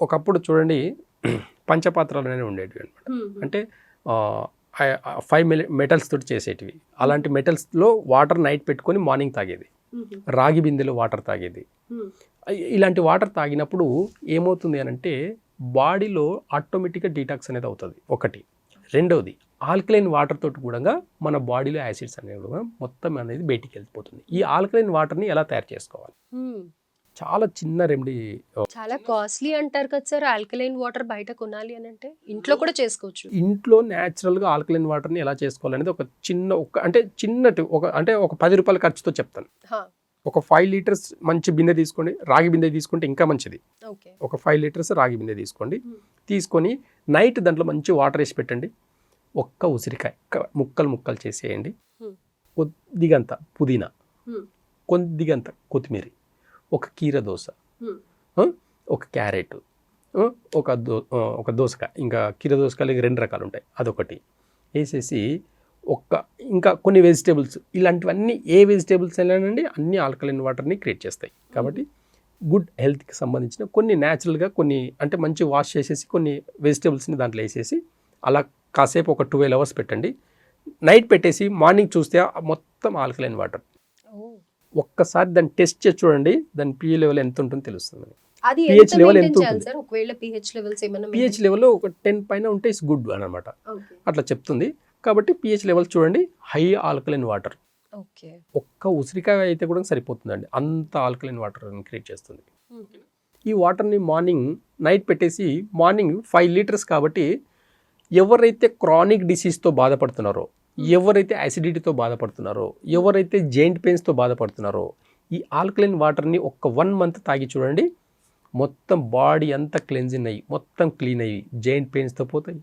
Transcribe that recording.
ఒకప్పుడు చూడండి పంచపాత్రలు అనేవి ఉండేటివి అనమాట. అంటే 5 మెటల్స్ తోటి చేసేటివి. అలాంటి మెటల్స్లో వాటర్ నైట్ పెట్టుకొని మార్నింగ్ తాగేది. రాగి బిందెలో వాటర్ తాగేది. ఇలాంటి వాటర్ తాగినప్పుడు ఏమవుతుంది అని అంటే బాడీలో ఆటోమేటిక్గా డీటాక్స్ అనేది అవుతుంది ఒకటి. రెండవది ఆల్కలైన్ వాటర్ తోటి కూడా మన బాడీలో యాసిడ్స్ అనేవి కూడా మొత్తం అనేది బయటికి వెళ్ళిపోతుంది. ఈ ఆల్కలైన్ వాటర్ని ఎలా తయారు చేసుకోవాలి? చాలా చిన్న రెమెడీ. చాలా కాస్ట్లీ అంటారు కదా సార్ ఆల్కలైన్ వాటర్ బయట కొనాలి అని అంటే ఇంట్లో కూడా చేసుకోవచ్చు. ఇంట్లో న్యాచురల్గా ఆల్కలైన్ వాటర్ని ఎలా చేసుకోవాలనేది ఒక చిన్న చిన్నటి ఒక 10 రూపాయల ఖర్చుతో చెప్తాను. ఒక 5 లీటర్స్ మంచి బిందె తీసుకోండి. రాగి బిందె తీసుకుంటే ఇంకా మంచిది. ఒక 5 లీటర్స్ రాగి బిందె తీసుకోండి. తీసుకొని నైట్ దాంట్లో మంచి వాటర్ వేసి పెట్టండి. ఒక్క ఉసిరికాయ ముక్కలు చేసేయండి. కొద్దిగంత పుదీనా, కొద్దిగంత కొత్తిమీర, ఒక కీర దోస, ఒక క్యారెట్, ఒక దోసకాయ, ఇంకా కీర దోసకాయలు 2 రకాలు ఉంటాయి, అదొకటి వేసేసి ఇంకా కొన్ని వెజిటేబుల్స్. ఇలాంటివన్నీ ఏ వెజిటేబుల్స్ అయినానండి అన్ని ఆల్కలైన్ వాటర్ని క్రియేట్ చేస్తాయి. కాబట్టి గుడ్ హెల్త్కి సంబంధించిన కొన్ని న్యాచురల్గా కొన్ని అంటే మంచి వాష్ చేసేసి కొన్ని వెజిటేబుల్స్ని దాంట్లో వేసేసి అలా కాసేపు ఒక 12 అవర్స్ పెట్టండి. నైట్ పెట్టేసి మార్నింగ్ చూస్తే మొత్తం ఆల్కలైన్ వాటర్. ఒక్కసారి దాన్ని టెస్ట్ చేసి చూడండి, దాని పిహెచ్ లెవెల్ ఎంత ఉంటుందో తెలుస్తుంది. పిహెచ్ లెవెల్ ఎంత ఉంటుంది? పిహెచ్ లెవెల్ ఒక 10 పైన ఉంటే ఇట్స్ గుడ్ అనమాట, అట్లా చెప్తుంది. కాబట్టి పిహెచ్ లెవెల్ చూడండి, హై ఆల్కలైన్ వాటర్. ఒక్క ఉసిరికాయ అయితే కూడా సరిపోతుందండి, అంత ఆల్కలైన్ వాటర్ క్రియేట్ చేస్తుంది. ఈ వాటర్ని నైట్ పెట్టేసి మార్నింగ్ 5 లీటర్స్. కాబట్టి ఎవరైతే క్రానిక్ డిసీజ్తో బాధపడుతున్నారో, ఎవరైతే యాసిడిటీతో బాధపడుతున్నారో, ఎవరైతే జాయింట్ పెయిన్స్తో బాధపడుతున్నారో, ఈ ఆల్కలైన్ వాటర్ని ఒక 1 మంత్ తాగి చూడండి, మొత్తం బాడీ అంతా క్లెన్జింగ్ అయ్యి మొత్తం క్లీన్ అయ్యి జాయింట్ పెయిన్స్తో పోతాయి,